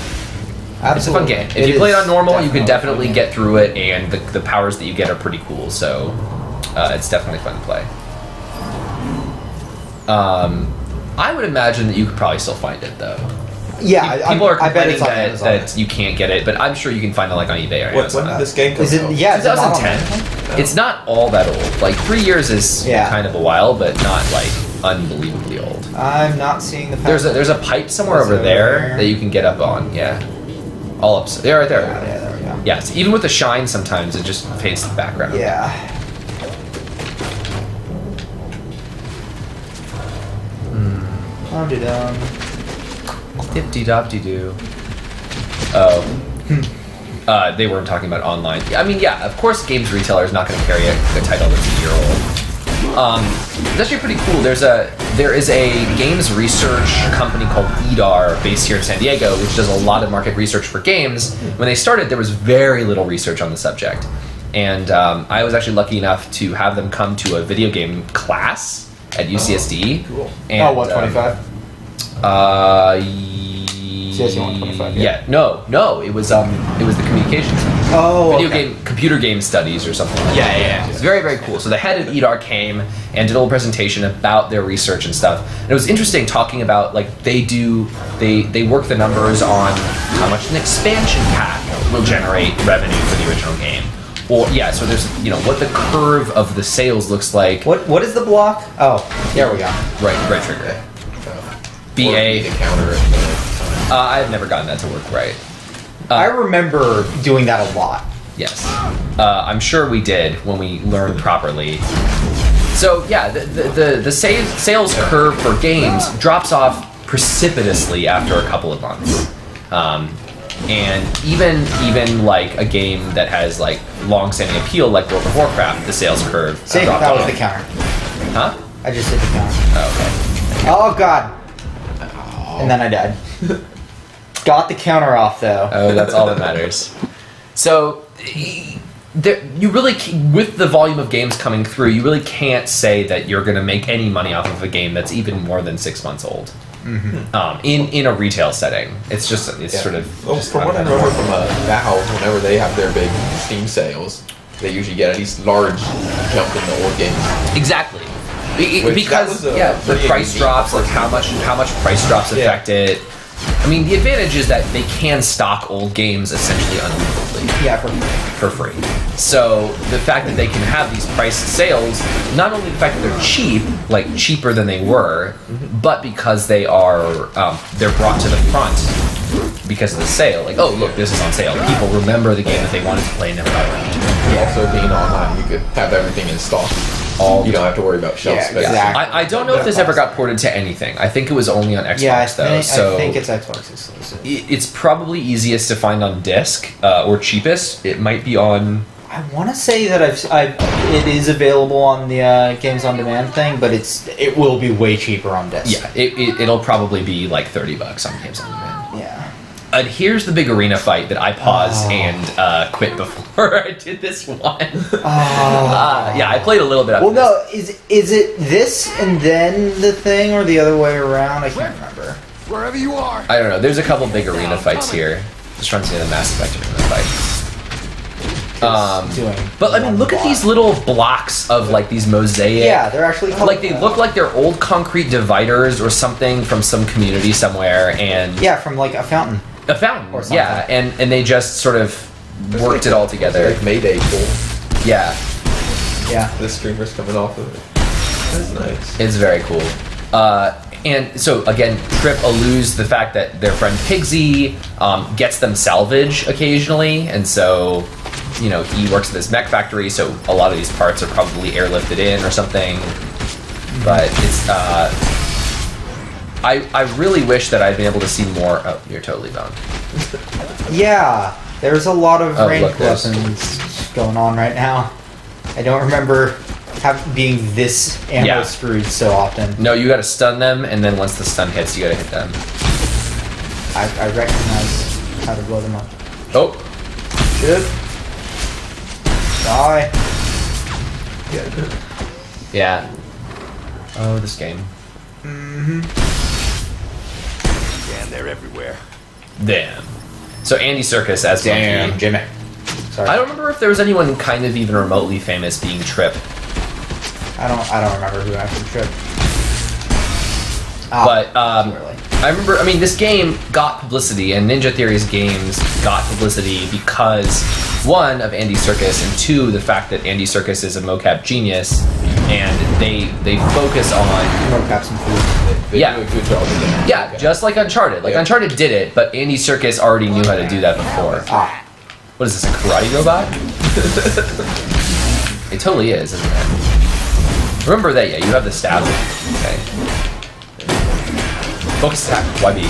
Absolutely. It's a fun game. If you play it on normal, you can definitely get through it, and the powers that you get are pretty cool, so it's definitely fun to play. I would imagine that you could probably still find it, though. Yeah, people are I bet it's complaining on that you can't get it, but I'm sure you can find it like on eBay or Amazon. When did this game come out? 2010. It's not all that old. Like 3 years is kind of a while, but not like unbelievably old. I'm not seeing the. There's a pipe somewhere over there that you can get up on. Yeah. All up. They're right there. Yeah, there we go. Yeah, so even with the shine, sometimes it just fades to the background. Yeah. Dum-de-dum. Dip-de-dop-de-doo. Oh. They weren't talking about online. I mean, yeah, of course, games retailer is not going to carry a title that's a year old. It's actually pretty cool. There is a games research company called EDAR based here in San Diego, which does a lot of market research for games. When they started, there was very little research on the subject, and I was actually lucky enough to have them come to a video game class at UCSD. Cool. And, 125? CSE 125. Yeah. No. It was the communications. Oh, Computer game studies or something like that. Yeah. It's very, very cool. So the head of EDAR came and did a little presentation about their research and stuff. And it was interesting talking about, like, they work the numbers on how much an expansion pack will generate revenue for the original game. Or, yeah, so there's, what the curve of the sales looks like. What is the block? Oh, there we go. Right trigger. BA. To counter it. I've never gotten that to work right. I remember doing that a lot. Yes. I'm sure we did when we learned properly. So yeah, the sales curve for games drops off precipitously after a couple of months. And even like a game that has like long-standing appeal like World of Warcraft, the sales curve dropped That was off. the counter. Huh? I just hit the counter. Oh, okay. Oh god. And then I died. Got the counter off though. Oh, that's all that matters. So, you really, with the volume of games coming through, you really can't say that you're going to make any money off of a game that's even more than 6 months old. Mm-hmm. In a retail setting, it's sort of. Well, from what I remember from Valve, whenever they have their big Steam sales, they usually get at least large jump in the old games. Exactly. Which Because the price drops, like how much price drops affect it. I mean, the advantage is that they can stock old games essentially unlimitedly. Yeah, for free. So the fact that they can have these price sales, not only the fact that they're cheap, like cheaper than they were, but because they are they're brought to the front because of the sale. Like, oh look, this is on sale. People remember the game that they wanted to play and never got around to. Also, being online, you could have everything in stock. You don't have to worry about shelf space. Exactly. I don't know if this ever got ported to anything. I think it was only on Xbox though. I So think it's Xbox exclusive. it's probably easiest to find on disc or cheapest. It might be on. I want to say that it is available on the Games on Demand thing, but it will be way cheaper on disc. Yeah, it'll probably be like $30 on Games on Demand. Yeah. And here's the big arena fight that I paused and quit before I did this one. Yeah, I played a little bit of Well, this. no, is it this and then the thing, or the other way around? I can't remember. Wherever you are. I don't know. There's a couple big arena fights here. Just trying to see the Mass Effect arena fight. But I mean, look at these little blocks of like these mosaic. Yeah, they're actually like they look like they're old concrete dividers or something from some community somewhere, and yeah, from like a fountain. A fountain, or something. yeah, and they just sort of worked it all together. Like Mayday pool. Yeah, yeah. The streamer's coming off of it. That's nice. It's very cool. And so again, Trip alludes the fact that their friend Pigsy gets them salvage occasionally, and so he works at this mech factory, so a lot of these parts are probably airlifted in or something. But it's I really wish that I'd been able to see more. Oh, you're totally boned. Yeah, there's a lot of ranged look, weapons going on right now. I don't remember being this ammo screwed so often. No, you got to stun them, and then once the stun hits, you got to hit them. I recognize how to blow them up. Oh, Shit. Die. yeah. Oh, this game. Damn, they're everywhere. Damn. So Andy Serkis as Monkey. Jimmy. Sorry. I don't remember if there was anyone kind of even remotely famous being Trip. I don't remember who actually tripped. But too early. I remember. I mean, this game got publicity, and Ninja Theory's games got publicity because one, of Andy Serkis, and two, the fact that Andy Serkis is a mocap genius, and they focus on Mocap some food. They Yeah. do a good job of that. yeah, just like Uncharted. Like Yeah. Uncharted did it, but Andy Serkis already knew how to do that before. Ah. What is this, a karate robot? It totally is, isn't it? Remember that, yeah, you have the stab. Okay. Focus attack, YB.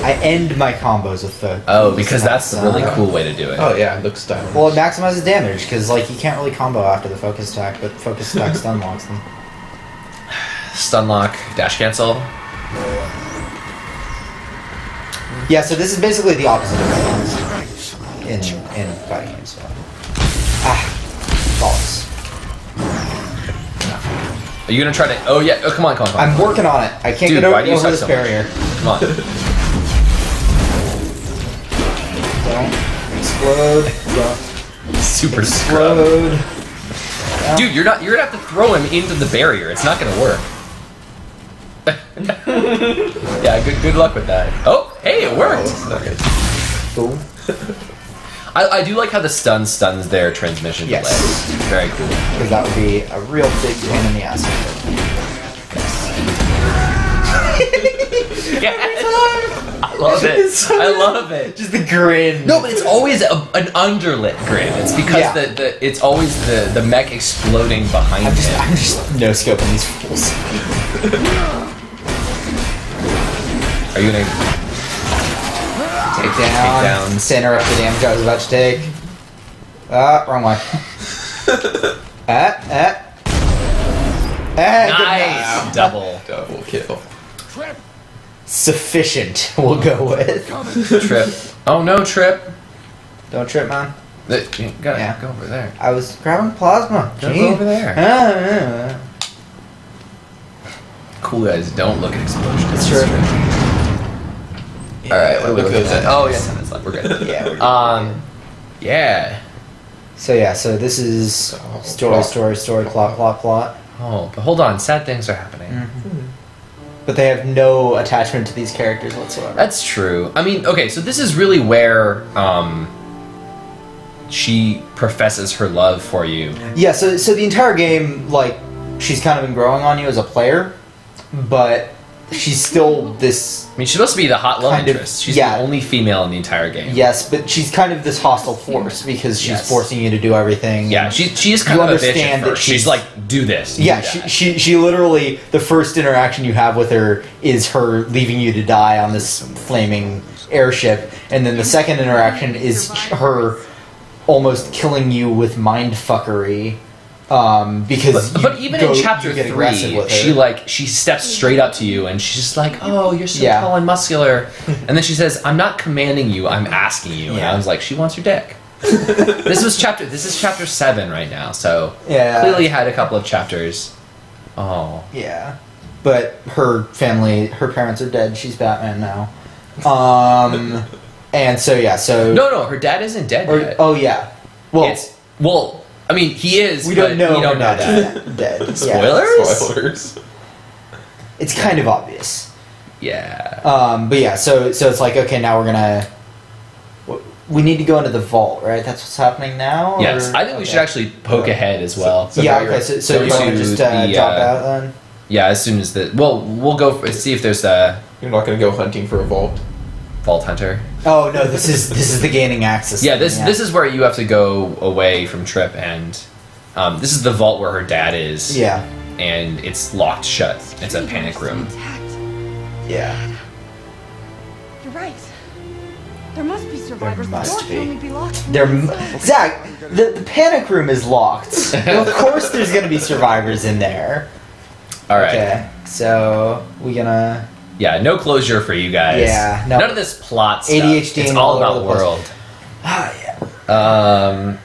I end my combos with the. Oh, because that's a really uh, cool way to do it. Oh yeah, it looks stylish. Well, it maximizes damage because like you can't really combo after the focus attack, but focus attack stun locks them. Stun lock, dash cancel. Yeah, so this is basically the opposite of balance in fighting games. So. Balls. Are you gonna try to? Oh yeah. Oh come on. I'm working on it. I can't Dude, get why do you over suck this so much? barrier. Come on. Don't explode. Don't Super scrub. explode. Dude, you're gonna have to throw him into the barrier. It's not gonna work. Yeah, good luck with that. Oh, hey, it worked. Boom. I do like how the stuns their transmission Yes. delay. Very cool. Because that would be a real big pain in the ass. I love it. I love it. Just the grin. No, but it's always an underlit grin. It's because Yeah. it's always the mech exploding behind I'm him. just no scoping these fools. Are you gonna? Take down. Center up the damage I was about to take. Wrong way. Nice double Double kill. Sufficient, we'll go with. trip. Oh no, trip. Don't trip, man. You gotta Yeah. go over there. I was grabbing plasma. Go Gee. over there. Cool guys don't look at explosions. That's true. All right, what are we look looking at at? those. Oh yeah, 10 minutes left. We're good. Yeah. We're good. Yeah. So this is story, plot. Oh, but hold on. Sad things are happening. But they have no attachment to these characters whatsoever. That's true. I mean, okay, so this is really where she professes her love for you. Yeah, so the entire game, like, she's kind of been growing on you as a player, but she's still this... I mean, she's supposed to be the hot love Kind of, interest. She's yeah. the only female in the entire game. Yes, but she's kind of this hostile force because she's Yes. forcing you to do everything. Yeah, and she is kind you of a bitch understand at that first. She's like, do this. do Yeah, that. she literally, the first interaction you have with her is her leaving you to die on this flaming airship, and then the second interaction is her almost killing you with mindfuckery. Because But even in chapter you get aggressive 3, with her. she steps straight up to you and she's just like, "Oh, you're so Yeah. tall and muscular," and then she says, "I'm not commanding you, I'm asking you." And Yeah. I was like, "She wants your dick." This is chapter 7 right now, so Yeah. clearly had a couple of chapters. Oh, Yeah, but her family, her parents are dead. She's Batman now. And so no, her dad isn't dead yet. oh yeah, well I mean, he is. we but don't know. We don't know her that. dad's dead. Yeah. Spoilers? Spoilers. It's kind of obvious. Yeah. But yeah, so it's like, okay, now we're gonna. We need to go into the vault, right? That's what's happening now. Yes, or- I think we okay. should actually poke ahead as well. So Yeah. now Okay. you're- So go you want to to just the, drop out then? Yeah, as soon as we'll go see if there's a You're not going to go hunting for a vault. Vault Hunter. Oh no, this is the gaining access. Yeah, thing, this is where you have to go away from Trip, and this is the vault where her dad is. Yeah. And it's locked shut. It's a panic room. Yeah. You're right. There must be survivors. There The must door be. can only be locked. Zach, the panic room is locked. Well, of course, there's gonna be survivors in there. All right. Okay, so we gonna Yeah, no closure for you guys. Yeah, no. None of this plot stuff. ADHD It's and all all over about the place. world. yeah.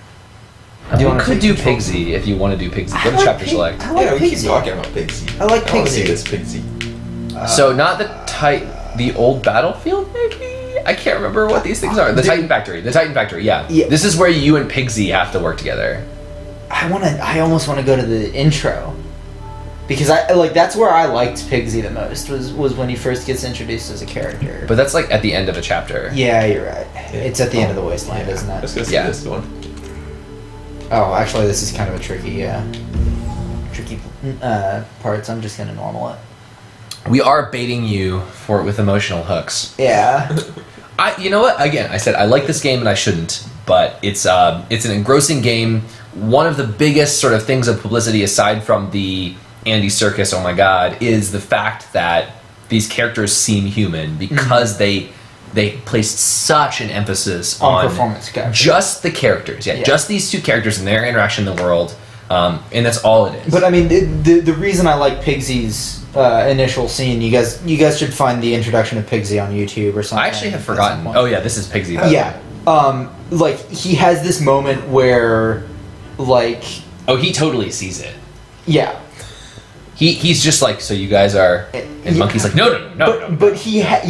Do you You wanna could take do control? Pigsy if you want to do Pigsy. Go to like chapter Pig- select. I like Yeah, we keep Pigsy. talking about Pigsy. I like I want to see Pigsy. this Pigsy. So not the old battlefield, maybe? I can't remember what these things are. The Titan Factory. The Titan Factory, yeah. Yeah. This is where you and Pigsy have to work together. I almost want to go to the intro. Because I like that's where I liked Pigsy the most was when he first gets introduced as a character. But that's like at the end of a chapter. Yeah, you're right. It's at the end of the wasteland, isn't it? Let's go see Yeah. this one. Oh, actually, this is kind of a tricky parts. I'm just gonna normal it. We are baiting you with emotional hooks. Yeah. You know what? Again, I said I like this game and I shouldn't, but it's an engrossing game. One of the biggest sort of things of publicity, aside from the Andy Serkis, oh my god, is the fact that these characters seem human because they placed such an emphasis on performance characters. Just the characters, yeah, just these two characters and their interaction in the world, and that's all it is. But I mean, the reason I like Pigsy's initial scene, you guys should find the introduction of Pigsy on YouTube or something. I actually have forgotten. Oh yeah, this is Pigsy. By the way. Like he has this moment where, like, oh, he totally sees it. Yeah. He's just like, so you guys are, and Monkey's like, no. But he has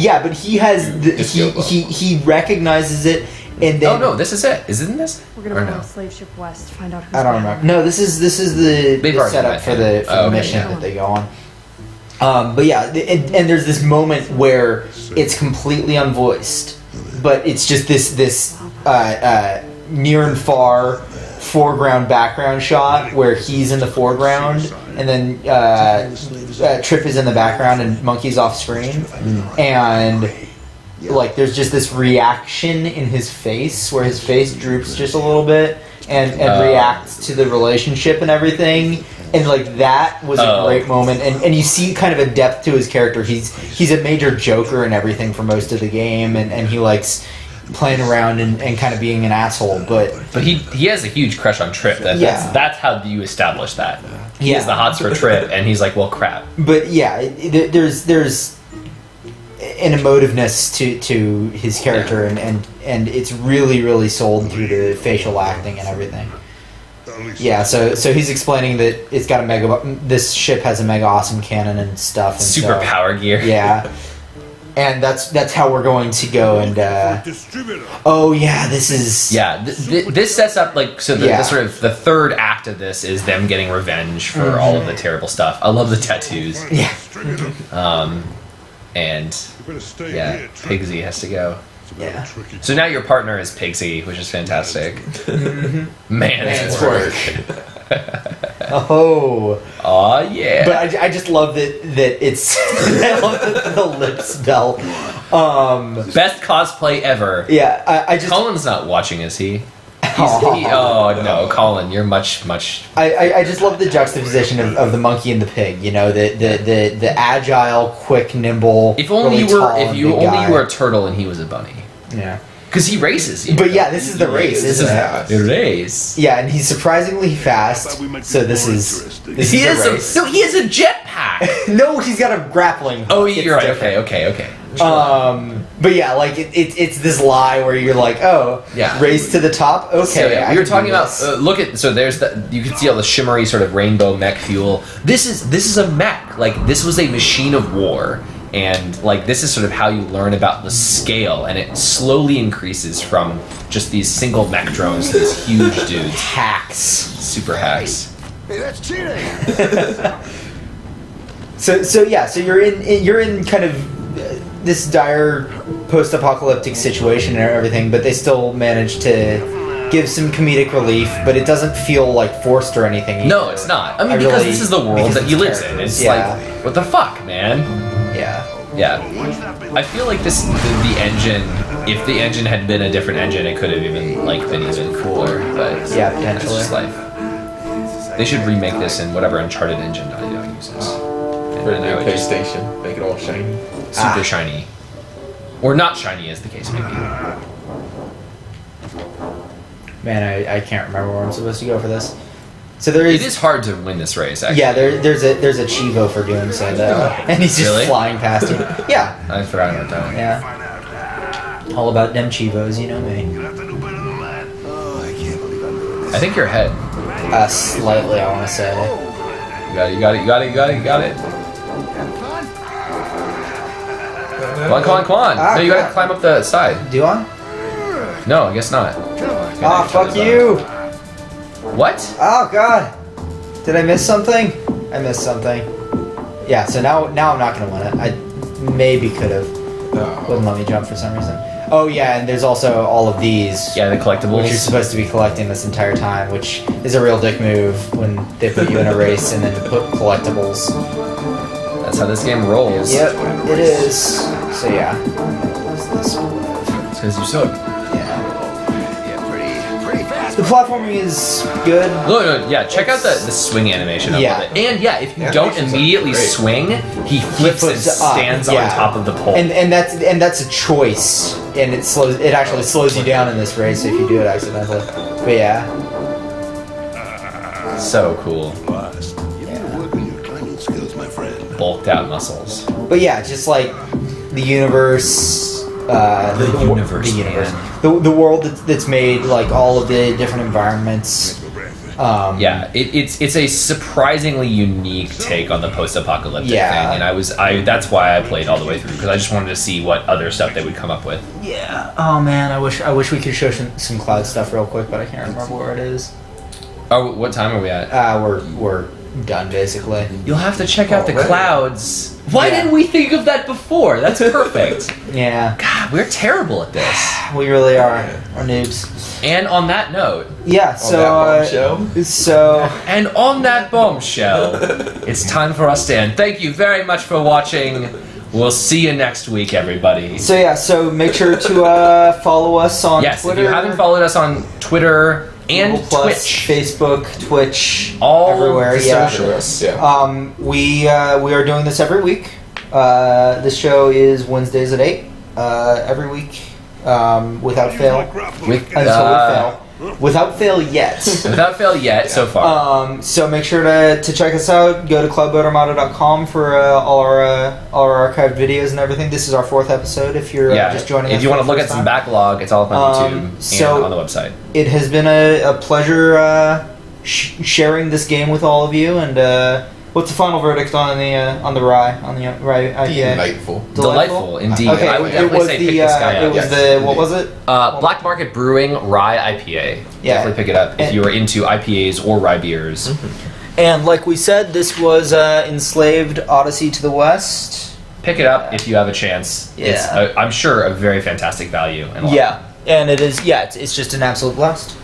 he recognizes it, and then no, this is it. Isn't this? We're gonna go on a slave ship west to find out who's I don't remember. No, this is the setup for the mission yeah. that they go on. But yeah, and there's this moment where it's completely unvoiced, but it's just this near and far foreground background shot where he's in the foreground and then Trip is in the background and Monkey's off screen, and like there's just this reaction in his face where his face droops just a little bit and reacts to the relationship and everything, and like that was a great moment, and you see kind of a depth to his character. He's a major joker and everything for most of the game, and he likes playing around and kind of being an asshole, but he has a huge crush on Trip. That's how you establish that. He has the hots for Trip, and he's like, well, crap. But yeah, there's an emotiveness to his character, and it's really sold through the facial acting and everything. Yeah, so he's explaining that it's got this ship has a mega awesome cannon and stuff, and super power gear. Yeah. And that's how we're going to go and oh yeah, this is this sets up like the sort of the third act of this is them getting revenge for all of the terrible stuff. I love the tattoos. Yeah. And Pigsy has to go. Yeah. So now your partner is Pigsy, which is fantastic. Man, it's work. Oh yeah. But I just love that it's I love the lip spell. Best cosplay ever. Yeah, I just Colin's not watching, is he? Oh no, Colin, you're much. I just love the juxtaposition of the monkey and the pig. You know, the agile, quick, nimble. If only really you were a turtle and he was a bunny. Yeah. Because he races. But yeah, this is the race, isn't it? The race. Yeah, and he's surprisingly fast. So this is the race. He has a jetpack. No, he's got a grappling hook. Oh, you're right. Different. Okay. But yeah, like it's this lie where you're like, oh, race to the top. Okay, so, we were talking about. There's you can see all the shimmery sort of rainbow mech fuel. This is a mech. Like this was a machine of war. And like this is sort of how you learn about the scale, and it slowly increases from just these single mech drones to these huge dudes. Hacks, super hacks. Hey, that's cheating. So you're in kind of this dire post-apocalyptic situation and everything, but they still manage to give some comedic relief, but it doesn't feel like forced or anything either. No, it's not. I mean, because this is the world that he lives in. It's like, what the fuck, man? Yeah. I feel like the engine, if the engine had been a different engine, it could have even been even cooler. But yeah, potentially. That's just life. They should remake this in whatever Uncharted engine Naughty Dog uses. For a new PlayStation, make it all shiny. Super shiny. Or not shiny, as the case may be. Man, I can't remember where I'm supposed to go for this. So it is hard to win this race, actually. Yeah, there's a Chivo for doing so, though. And he's just flying past you. Yeah. I forgot about that. Yeah. All about them Chivos, you know me. I think you're ahead. Slightly, I want to say. You got it. Come on. No, you gotta climb up the side. Do I? No, I guess not. Fuck you! What? Oh god! Did I miss something? I missed something. Yeah, so now I'm not gonna win it. I maybe could have. Wouldn't let me jump for some reason. Oh yeah, and there's also all of these. Yeah, the collectibles. Which you're supposed to be collecting this entire time, which is a real dick move when they put you in a race and then put collectibles. That's how this game rolls. Yep, it is. So yeah. What's this? It's because you suck. The platforming is good. Look, yeah, check out the swing animation. I love it. And yeah, if you don't immediately swing, he flips and stands on top of the pole. And that's a choice. And it actually slows you down in this race if you do it accidentally. But yeah. So cool. Work on your climbing skills, my friend. Bulked out muscles. But yeah, just like the universe. The universe. The world that's made, like all of the different environments. Yeah, it's a surprisingly unique take on the post-apocalyptic thing, and that's why I played all the way through, because I just wanted to see what other stuff they would come up with. Yeah. Oh man, I wish we could show some cloud stuff real quick, but I can't remember where it is. Oh, what time are we at? We're done basically. You'll have to check out the clouds. Why didn't we think of that before? That's perfect. Yeah. God, we're terrible at this. We really are. We're noobs. And on that note, and on that bombshell, it's time for us to end. Thank you very much for watching. We'll see you next week, everybody. So make sure to follow us on Twitter. If you haven't followed us on Twitter and Google+, Twitch, Facebook, Twitch, all everywhere. the socials. We are doing this every week. This show is Wednesdays at 8 every week, without fail. Without fail yet. Without fail yet, so far. So make sure to check us out. Go to cloudboatarmada.com for all our archived videos and everything. This is our 4th episode. If you're just joining us, if you want to look at some backlog, it's all up on YouTube and on the website. It has been a pleasure sharing this game with all of you. And what's the final verdict on the rye IPA? Delightful, indeed. Okay, I would definitely say pick this guy up. What was it? Black Market Brewing Rye IPA. Yeah. Definitely pick it up if you are into IPAs or rye beers. Mm-hmm. And like we said, this was Enslaved Odyssey to the West. Pick it up if you have a chance. Yeah. It's, I'm sure, a very fantastic value. And and it is. Yeah, it's just an absolute blast.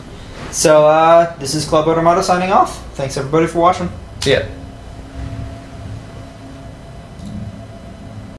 So this is Cloudboat Armada signing off. Thanks everybody for watching. See ya.